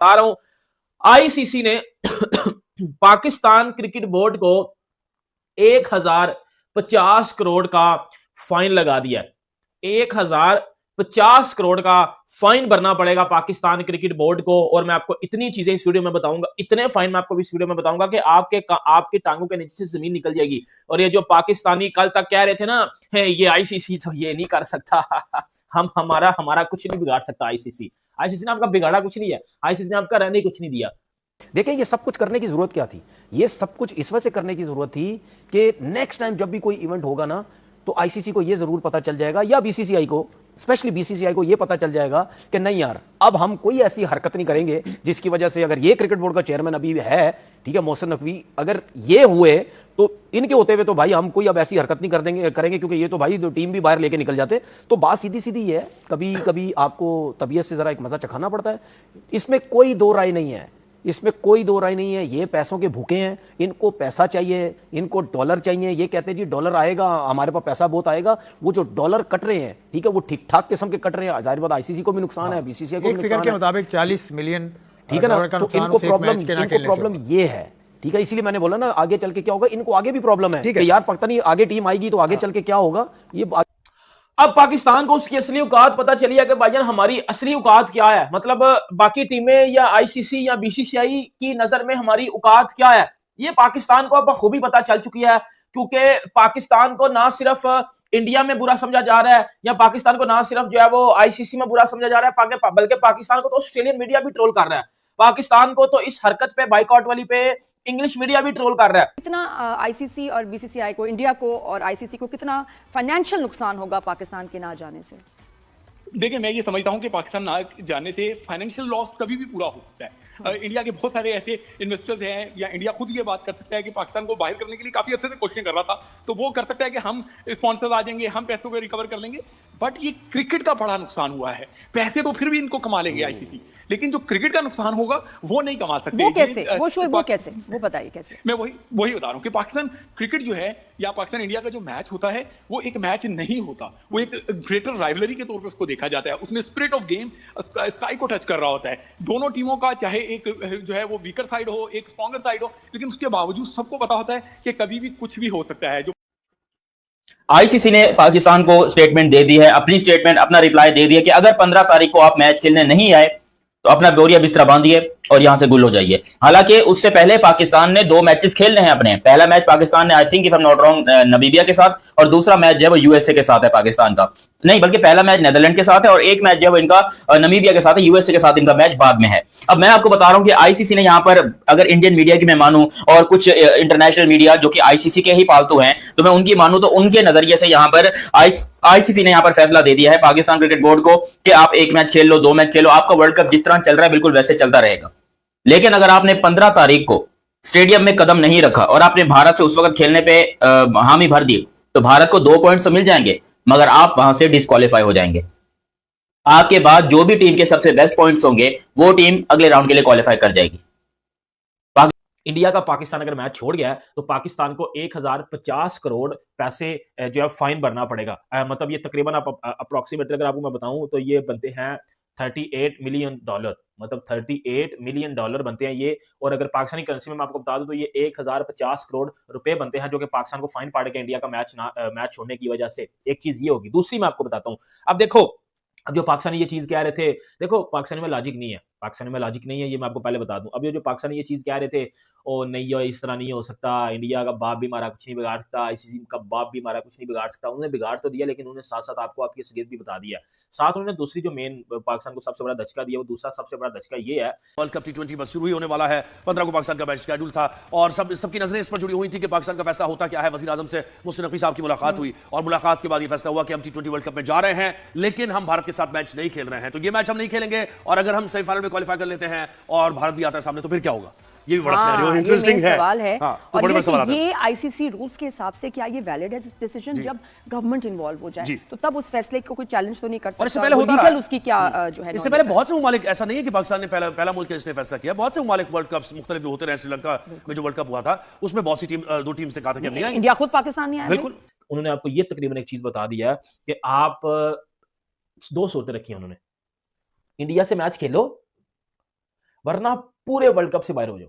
बता रहा हूं, आईसीसी ने पाकिस्तान क्रिकेट बोर्ड को 1050 करोड़ का फाइन लगा दिया है। 1050 करोड़ का फाइन भरना पड़ेगा पाकिस्तान क्रिकेट बोर्ड को। और मैं आपको इतनी चीजें इस वीडियो में बताऊंगा, इतने फाइन मैं आपको इस वीडियो में बताऊंगा कि आपके टांगों के नीचे से जमीन निकल जाएगी। और ये जो पाकिस्तानी कल तक कह रहे थे ना, ये आईसीसी तो ये नहीं कर सकता हम हमारा कुछ नहीं बिगाड़ सकता आईसीसी। आईसीसी ने आपका बिगाड़ा कुछ नहीं है, आईसीसी ने आपका रहने कुछ नहीं दिया। देखें, ये सब कुछ करने की जरूरत क्या थी? ये सब कुछ इस वजह से करने की जरूरत थी कि नेक्स्ट टाइम जब भी कोई इवेंट होगा ना, तो आईसीसी को ये जरूर पता चल जाएगा, या बीसीसीआई को, स्पेशली बीसीसीआई को ये पता चल जाएगा कि नहीं यार, अब हम कोई ऐसी हरकत नहीं करेंगे जिसकी वजह से, अगर ये क्रिकेट बोर्ड का चेयरमैन अभी है, ठीक है, मोहसिन नकवी, अगर ये हुए तो इनके होते हुए तो भाई हम कोई अब ऐसी हरकत नहीं करेंगे, क्योंकि ये तो भाई तो टीम भी बाहर लेके निकल जाते। तो बात सीधी सीधी है, कभी कभी आपको तबीयत से जरा एक मजा चखाना पड़ता है, इसमें कोई दो राय नहीं है, इसमें कोई दो राय नहीं है। ये पैसों के भूखे हैं, इनको पैसा चाहिए, इनको डॉलर चाहिए। ये कहते हैं जी डॉलर आएगा, हमारे पास पैसा बहुत आएगा। वो जो डॉलर कट रहे हैं, ठीक है, वो ठीक ठाक किस्म के कट रहे हैं। जाहिर बात आईसीसी को भी नुकसान है, बीसीसीआई को भी नुकसान है। के मुताबिक 40 मिलियन, ठीक है ना। तो इनको प्रॉब्लम ये है, ठीक है, इसीलिए मैंने बोला ना आगे चल के क्या होगा। इनको आगे भी प्रॉब्लम है कि यार पता नहीं आगे टीम आएगी तो आगे चल के क्या होगा। ये अब पाकिस्तान को उसकी असली औकात पता चली है कि भाईजान हमारी असली औकात क्या है। मतलब बाकी टीमें या आईसीसी या बीसीसीआई की नजर में हमारी औकात क्या है, ये पाकिस्तान को अब खूबी पता चल चुकी है। क्योंकि पाकिस्तान को ना सिर्फ इंडिया में बुरा समझा जा रहा है, या पाकिस्तान को ना सिर्फ जो है वो आईसीसी में बुरा समझा जा रहा है, बल्कि पाकिस्तान को तो ऑस्ट्रेलियन मीडिया भी ट्रोल कर रहा है। पाकिस्तान को तो इस हरकत पे, बाइकआउट वाली पे, इंग्लिश मीडिया भी ट्रोल कर रहा है। कितना आईसीसी और बीसीसीआई को, इंडिया को और आईसीसी को कितना फाइनेंशियल नुकसान होगा पाकिस्तान के ना जाने से? देखिए, मैं ये समझता हूं कि पाकिस्तान ना जाने से फाइनेंशियल लॉस कभी भी पूरा हो सकता है। इंडिया के बहुत सारे ऐसे इन्वेस्टर्स हैं, या इंडिया खुद ये बात कर सकता है कि पाकिस्तान को बाहर करने के लिए काफी अर्से से कोशिश कर रहा था, तो वो कर सकता है कि हम स्पॉन्सर्स आ जाएंगे, हम पैसों को रिकवर कर लेंगे। बट ये क्रिकेट का बड़ा नुकसान हुआ है। पैसे तो फिर भी इनको कमा लेंगे आईसीसी, लेकिन जो क्रिकेट का नुकसान होगा वो नहीं कमा सकते। वो कैसे? वो कैसे? वो बताइए कैसे? मैं वही बता रहा हूँ कि पाकिस्तान क्रिकेट जो है, या पाकिस्तान इंडिया का जो मैच होता है, वो एक मैच नहीं होता, वो एक ग्रेटर राइवलरी के तौर पे उसको देखा जाता है। उसमें स्पिरिट ऑफ गेम स्काई को टच कर रहा होता है। दोनों टीमों का चाहे एक जो है वो वीकर साइड हो, एक स्ट्रॉन्गर साइड हो, लेकिन उसके बावजूद सबको पता होता है कि कभी भी कुछ भी हो सकता है। जो आईसीसी ने पाकिस्तान को स्टेटमेंट दे दी है, अपनी स्टेटमेंट, अपना रिप्लाई दे दिया कि अगर 15 तारीख को आप मैच खेलने नहीं आए तो अपना बोरिया बिस्तरा बांधिए और यहां से गुल हो जाइए। हालांकि उससे पहले पाकिस्तान ने 2 मैचेस खेलने हैं अपने। पहला मैच पाकिस्तान ने, I think if I am not wrong, Namibia के साथ, और दूसरा मैच जो है वो यूएसए के साथ है पाकिस्तान का। नहीं, बल्कि पहला मैच नेदरलैंड के साथ है और एक मैच जो है वो इनका नमीबिया के साथ है, यूएसए के साथ इनका मैच बाद में है। अब मैं आपको बता रहा हूं कि आईसीसी ने यहां पर, अगर इंडियन मीडिया की मैं मानूं और कुछ इंटरनेशनल मीडिया जो कि आईसीसी के ही पालतू हैं, तो मैं उनकी मानूं तो उनके नजरिए से यहां पर आईसीसी ने यहां पर फैसला दे दिया है पाकिस्तान क्रिकेट बोर्ड को कि आप 1 मैच खेल लो, 2 मैच खेलो, आपका वर्ल्ड कप जिस तरह चल रहा है बिल्कुल वैसे चलता रहेगा। लेकिन अगर आपने 15 तारीख को स्टेडियम में कदम नहीं रखा और आपने भारत से उस वक्त खेलने पे हामी भर दी, तो भारत को 2 पॉइंट्स तो मिल जाएंगे, मगर आप वहां से डिस्क्वालीफाई हो जाएंगे। आपके बाद जो भी टीम के सबसे बेस्ट पॉइंट्स होंगे वो टीम अगले राउंड के लिए क्वालिफाई कर जाएगी। इंडिया का पाकिस्तान अगर मैच छोड़ गया है तो पाकिस्तान को 1050 करोड़ पैसे जो है फाइन भरना पड़ेगा। मतलब ये तकरीबन अप्रोक्सीमेटली अगर आपको मैं बताऊं तो ये बनते हैं $38 मिलियन, मतलब $38 मिलियन बनते हैं ये। और अगर पाकिस्तानी करेंसी में मैं आपको बता दूं तो ये 1050 करोड़ रुपए बनते हैं, जो कि पाकिस्तान को फाइन पड़ेगा इंडिया का मैच छोड़ने की वजह से। एक चीज ये होगी। दूसरी मैं आपको बताता हूं, अब देखो, अब जो पाकिस्तानी ये चीज कह रहे थे, देखो पाकिस्तानी में लॉजिक नहीं है, पाकिस्तानी में लॉजिक नहीं है, ये मैं आपको पहले बता दूं। अब ये जो पाकिस्तानी ये चीज कह रहे थे, ओ नहीं हो, इस तरह नहीं हो सकता, इंडिया का बाप भी हमारा कुछ नहीं बिगाड़ सकता, आईसीसी का बाप भी हमारा कुछ नहीं बिगाड़ सकता। उन्होंने बिगाड़ तो दिया, लेकिन उन्होंने साथ साथ आपको आपकी असलियत भी बता दिया। साथ उन्होंने दूसरी जो मेन पाकिस्तान को सबसे बड़ा धचका दिया, वो दूसरा सबसे बड़ा धचका ये है, वर्ल्ड कप T20 बस शुरू ही होने वाला है। 15 को पाकिस्तान का मैच शेड्यूल था और सबकी नजरें इस पर जुड़ी हुई थी कि पाकिस्तान का फैसला होता क्या है। वजीर आजम से मोहसिन नकवी साहब की मुलाकात हुई और मुलाकात के बाद यह फैसला हुआ कि हम T20 वर्ल्ड कप में जा रहे हैं, लेकिन हम भारत के साथ मैच नहीं खेल रहे हैं। तो ये मैच हम नहीं खेलेंगे, और अगर हम सेमीफाइनल में क्वालिफाई कर लेते हैं और भारत भी आता है सामने, तो फिर क्या होगा? ये भी बड़ा सिनेरियो इंटरेस्टिंग है। सवाल है। तो और बड़े सवाल ये आईसीसी रूल्स के हिसाब से क्या ये वैलिड है डिसीजन? जब गवर्नमेंट इन्वॉल्व हो जाए तो तब उस फैसले को कोई चैलेंज तो नहीं कर सकता। और इससे पहले होता रहा, उसकी क्या जो है, इससे पहले बहुत से ममालिक, ऐसा नहीं है कि पाकिस्तान ने पहला मुल्क है जिसने फैसला किया। बहुत से ममालिक वर्ल्ड कप मुख्तलिफ जो होते रहे, श्रीलंका में जो वर्ल्ड कप हुआ था उसमें बहुत सी टीम, 2 टीम्स ने कहा था कि हम नहीं आएंगे। इंडिया खुद पाकिस्तान नहीं आया। बिल्कुल, उन्होंने आपको ये तकरीबन एक चीज बता दिया है कि आप 2 सूरतें रखी हैं उन्होंने। इंडिया से मैच खेलो, वरना पूरे वर्ल्ड कप से बाहर हो जाओ।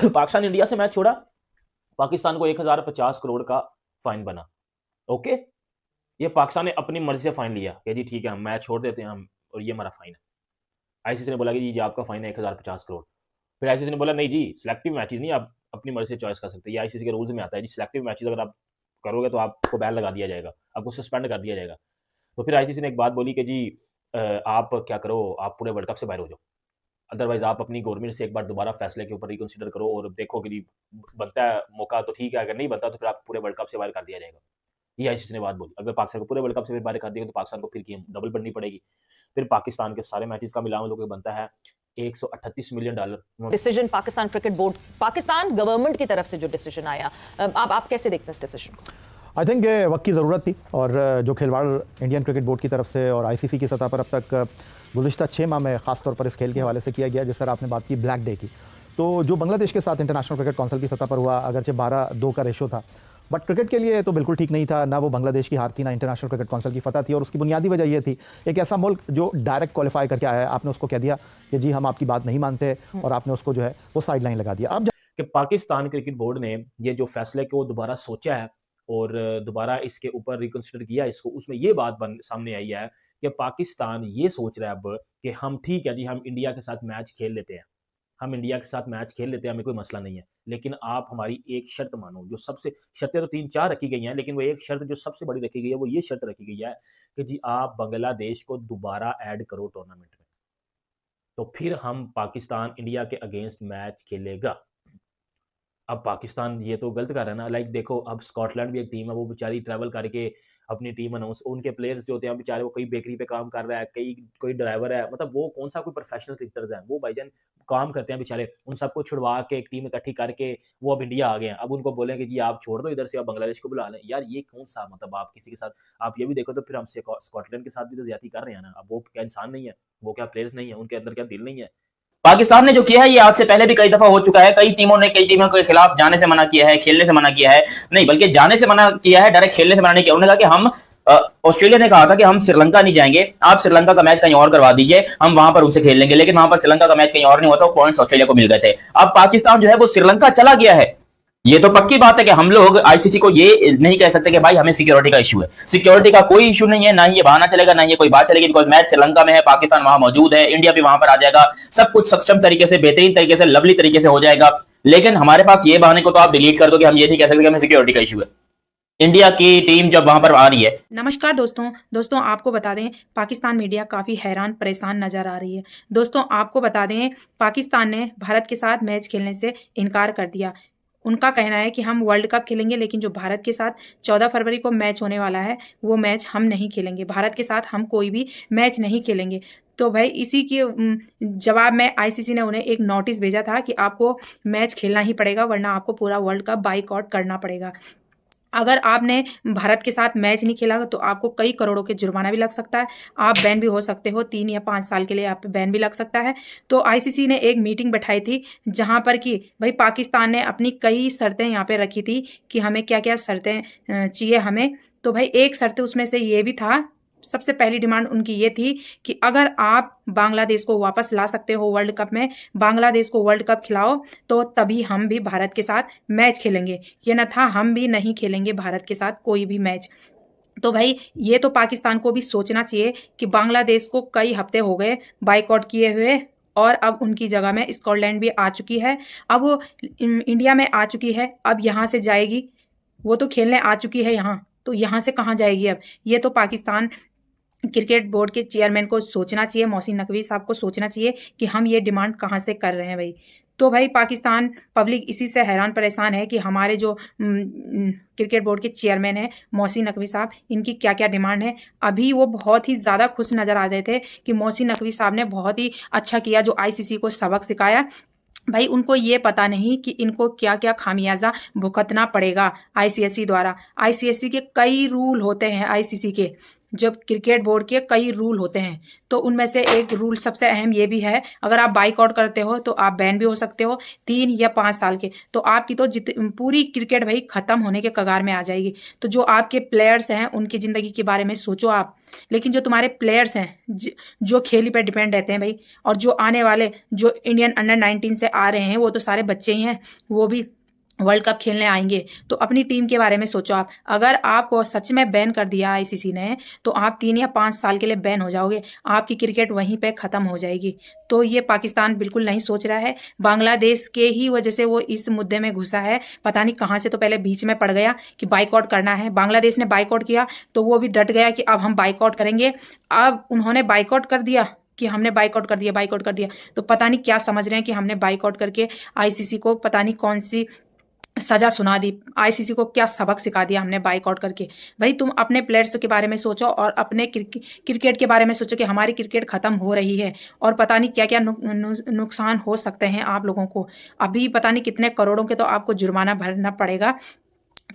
पाकिस्तान इंडिया से मैच छोड़ा, पाकिस्तान को 1050 करोड़ का फाइन बना। ओके, ये पाकिस्तान ने अपनी मर्जी से फाइन लिया कि जी ठीक है हम मैच छोड़ देते हैं हम, और ये हमारा फाइन है। आईसीसी ने बोला कि जी आपका फाइन है 1050 करोड़। फिर आईसीसी ने बोला नहीं जी, सिलेक्टिव मैचेस नहीं आप अपनी मर्जी से चॉइस कर सकते, ये आईसीसी के रूल्स में आता है जी, सिलेक्टिव मैचेस अगर आप करोगे तो आपको बैन लगा दिया जाएगा, आपको सस्पेंड कर दिया जाएगा। तो फिर आईसीसी ने एक बात बोली कि जी आप क्या करो, आप पूरे वर्ल्ड कप से बाहर हो जाओ, अदरवाइज आप अपनी गवर्नमेंट से एक बार दोबारा फैसले के ऊपर रिकंसिडर करो और देखो कि बनता है मौका तो ठीक है, अगर नहीं बनता तो फिर आप पूरे वर्ल्ड कप से बाहर कर दिया जाएगा। ये आईसीसी ने बात बोली। अगर पाकिस्तान को पूरे वर्ल्ड कप से बाहर कर दिया तो पाकिस्तान को फिर गेम डबल बननी पड़ेगी। फिर पाकिस्तान के सारे मैचेस का मिलान लोगों को बनता है $138 million. Decision Pakistan cricket board, Pakistan government की तरफ से जो डिसीजन आया, आप कैसे देखते हैं इस डिसीजन को? आई थिंक वक्त की ज़रूरत थी, और जो खिलवाड़ इंडियन क्रिकेट बोर्ड की तरफ से और आईसीसी की सतह पर अब तक गुज़िश्ता 6 माह में ख़ासतौर पर इस खेल के हवाले से किया गया, जिस तरह आपने बात की ब्लैक डे की, तो जो बांग्लादेश के साथ इंटरनेशनल क्रिकेट काउंसिल की सतह पर हुआ, अगरचे 12-2 का रेशो था, बट क्रिकेट के लिए तो बिल्कुल ठीक नहीं था। ना वो बांग्लादेश की हार थी, ना इंटरनेशनल क्रिकेट काउंसिल की फतह थी, और उसकी बुनियादी वजह ये थी, एक ऐसा मुल्क जो डायरेक्ट क्वालिफाई करके आया है, आपने उसको कह दिया कि जी हम आपकी बात नहीं मानते, और आपने उसको जो है वो साइड लाइन लगा दिया। अब कि पाकिस्तान क्रिकेट बोर्ड ने ये जो फैसले को दोबारा सोचा है और दोबारा इसके ऊपर रिकंसिडर किया इसको, उसमें ये बात सामने आई है कि पाकिस्तान ये सोच रहा है अब कि हम ठीक है जी, हम इंडिया के साथ मैच खेल लेते हैं, हम इंडिया के साथ मैच खेल लेते हैं, हमें कोई मसला नहीं है, लेकिन आप हमारी एक शर्त मानो। जो सबसे शर्तें तो 3-4 रखी गई हैं, लेकिन वो एक शर्त जो सबसे बड़ी रखी गई है वो ये शर्त रखी गई है कि जी आप बांग्लादेश को दोबारा ऐड करो टूर्नामेंट में, तो फिर हम पाकिस्तान इंडिया के अगेंस्ट मैच खेलेगा। अब पाकिस्तान ये तो गलत कर रहा है ना, लाइक देखो अब स्कॉटलैंड भी एक टीम है, वो बेचारी ट्रैवल करके अपनी टीम अनाउंस, उनके प्लेयर्स जो होते हैं बेचारे, वो कोई बेकरी पे काम कर रहा है, कोई ड्राइवर है, मतलब वो कौन सा कोई प्रोफेशनल क्रिकेटर्स हैं, वो भाईजान काम करते हैं बेचारे, उन सबको छुड़वा के एक टीम इकट्ठी करके वो अब इंडिया आ गए हैं। अब उनको बोलेंगे जी आप छोड़ दो इधर से, आप बांग्लादेश को बुला लें, यार ये कौन सा, मतलब आप किसी के साथ, आप ये भी देखो तो फिर हम स्कॉटलैंड के साथ भी तो ज्यादती कर रहे हैं ना। अब वो क्या इंसान नहीं है, वो क्या प्लेयर्स नहीं है, उनके अंदर क्या दिल नहीं है? पाकिस्तान ने जो किया है ये आज से पहले भी कई दफा हो चुका है। कई टीमों के खिलाफ जाने से मना किया है, खेलने से मना किया है, नहीं बल्कि जाने से मना किया है, डायरेक्ट खेलने से मना नहीं किया। उन्होंने कहा कि हम ऑस्ट्रेलिया ने कहा था कि हम श्रीलंका नहीं जाएंगे, आप श्रीलंका का मैच कहीं और करवा दीजिए, हम वहां पर उनसे खेल लेंगे, लेकिन वहां पर श्रीलंका का मैच कहीं और नहीं होता, पॉइंट्स ऑस्ट्रेलिया को मिल गए थे। अब पाकिस्तान जो है वो श्रीलंका चला गया है। ये तो पक्की बात है कि हम लोग आईसीसी को ये नहीं कह सकते कि भाई हमें सिक्योरिटी का इशू है। सिक्योरिटी का कोई इशू नहीं है, ना ही ये बहाना चलेगा, ना ही ये कोई बात चलेगी, बिकॉज मैच श्रीलंका में है, पाकिस्तान वहां मौजूद है, इंडिया भी वहां पर आ जाएगा, सब कुछ सक्षम तरीके से, बेहतरीन तरीके से, लवली तरीके से हो जाएगा। लेकिन हमारे पास ये बहाने को तो आप डिलीट कर दो कि हम ये नहीं कह सकते कि हमें सिक्योरिटी का इशू है। इंडिया की टीम जब वहां पर आ रही है। नमस्कार दोस्तों आपको बता दें पाकिस्तान मीडिया काफी हैरान परेशान नजर आ रही है। दोस्तों आपको बता दें पाकिस्तान ने भारत के साथ मैच खेलने से इनकार कर दिया। उनका कहना है कि हम वर्ल्ड कप खेलेंगे, लेकिन जो भारत के साथ 14 फरवरी को मैच होने वाला है वो मैच हम नहीं खेलेंगे, भारत के साथ हम कोई भी मैच नहीं खेलेंगे। तो भाई इसी के जवाब में आईसीसी ने उन्हें एक नोटिस भेजा था कि आपको मैच खेलना ही पड़ेगा, वरना आपको पूरा वर्ल्ड कप बाइकआउट करना पड़ेगा। अगर आपने भारत के साथ मैच नहीं खेला तो आपको कई करोड़ों के जुर्माना भी लग सकता है, आप बैन भी हो सकते हो, 3 या 5 साल के लिए आप पे बैन भी लग सकता है। तो आईसीसी ने एक मीटिंग बैठाई थी जहां पर कि भाई पाकिस्तान ने अपनी कई शर्तें यहाँ पे रखी थी कि हमें क्या क्या शर्तें चाहिए हमें। तो भाई एक शर्त उसमें से ये भी था, सबसे पहली डिमांड उनकी ये थी कि अगर आप बांग्लादेश को वापस ला सकते हो वर्ल्ड कप में, बांग्लादेश को वर्ल्ड कप खिलाओ, तो तभी हम भी भारत के साथ मैच खेलेंगे। ये न था हम भी नहीं खेलेंगे भारत के साथ कोई भी मैच। तो भाई ये तो पाकिस्तान को भी सोचना चाहिए कि बांग्लादेश को कई हफ्ते हो गए बाइकआउट किए हुए, और अब उनकी जगह में स्कॉटलैंड भी आ चुकी है, अब वो इंडिया में आ चुकी है, अब यहाँ से जाएगी, वो तो खेलने आ चुकी है यहाँ, तो यहाँ से कहाँ जाएगी अब। ये तो पाकिस्तान क्रिकेट बोर्ड के चेयरमैन को सोचना चाहिए, मोहसिन नकवी साहब को सोचना चाहिए कि हम ये डिमांड कहाँ से कर रहे हैं भाई। तो भाई पाकिस्तान पब्लिक इसी से हैरान परेशान है कि हमारे जो क्रिकेट बोर्ड के चेयरमैन हैं मोहसिन नकवी साहब, इनकी क्या क्या डिमांड है। अभी वो बहुत ही ज़्यादा खुश नज़र आ रहे थे कि मोहसिन नकवी साहब ने बहुत ही अच्छा किया जो आईसीसी को सबक सिखाया। भाई उनको ये पता नहीं कि इनको क्या क्या खामियाजा भुगतना पड़ेगा आईसीएससी द्वारा। आईसीएससी के कई रूल होते हैं आईसीसी के, जब क्रिकेट बोर्ड के कई रूल होते हैं, तो उनमें से एक रूल सबसे अहम ये भी है, अगर आप बाइकआउट करते हो तो आप बैन भी हो सकते हो 3 या 5 साल के। तो आपकी तो पूरी क्रिकेट भाई खत्म होने के कगार में आ जाएगी। तो जो आपके प्लेयर्स हैं उनकी जिंदगी के बारे में सोचो आप। लेकिन जो तुम्हारे प्लेयर्स हैं जो खेल पे डिपेंड रहते हैं भाई, और जो आने वाले जो इंडियन अंडर 19 से आ रहे हैं वो तो सारे बच्चे ही हैं, वो भी वर्ल्ड कप खेलने आएंगे। तो अपनी टीम के बारे में सोचो आप। अगर आपको सच में बैन कर दिया आईसीसी ने, तो आप 3 या 5 साल के लिए बैन हो जाओगे, आपकी क्रिकेट वहीं पे खत्म हो जाएगी। तो ये पाकिस्तान बिल्कुल नहीं सोच रहा है। बांग्लादेश के ही वजह से वो इस मुद्दे में घुसा है, पता नहीं कहां से तो पहले बीच में पड़ गया कि बाइकआउट करना है। बांग्लादेश ने बाइकआउट किया तो वो भी डट गया कि अब हम बाइकआउट करेंगे। अब उन्होंने बाइकआउट कर दिया कि हमने बाइकआउट कर दिया, तो पता नहीं क्या समझ रहे हैं कि हमने बाइकआउट करके आईसीसी को पता नहीं कौन सी सजा सुना दी, आईसीसी को क्या सबक सिखा दिया हमने बाइकआउट करके। भाई तुम अपने प्लेयर्स के बारे में सोचो और अपने क्रिकेट के बारे में सोचो कि हमारी क्रिकेट खत्म हो रही है और पता नहीं क्या क्या नुकसान हो सकते हैं आप लोगों को। अभी पता नहीं कितने करोड़ों के तो आपको जुर्माना भरना पड़ेगा।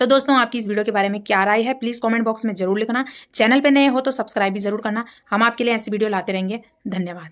तो दोस्तों आपकी इस वीडियो के बारे में क्या राय है, प्लीज कमेंट बॉक्स में जरूर लिखना। चैनल पे नए हो तो सब्सक्राइब भी जरूर करना। हम आपके लिए ऐसी वीडियो लाते रहेंगे। धन्यवाद।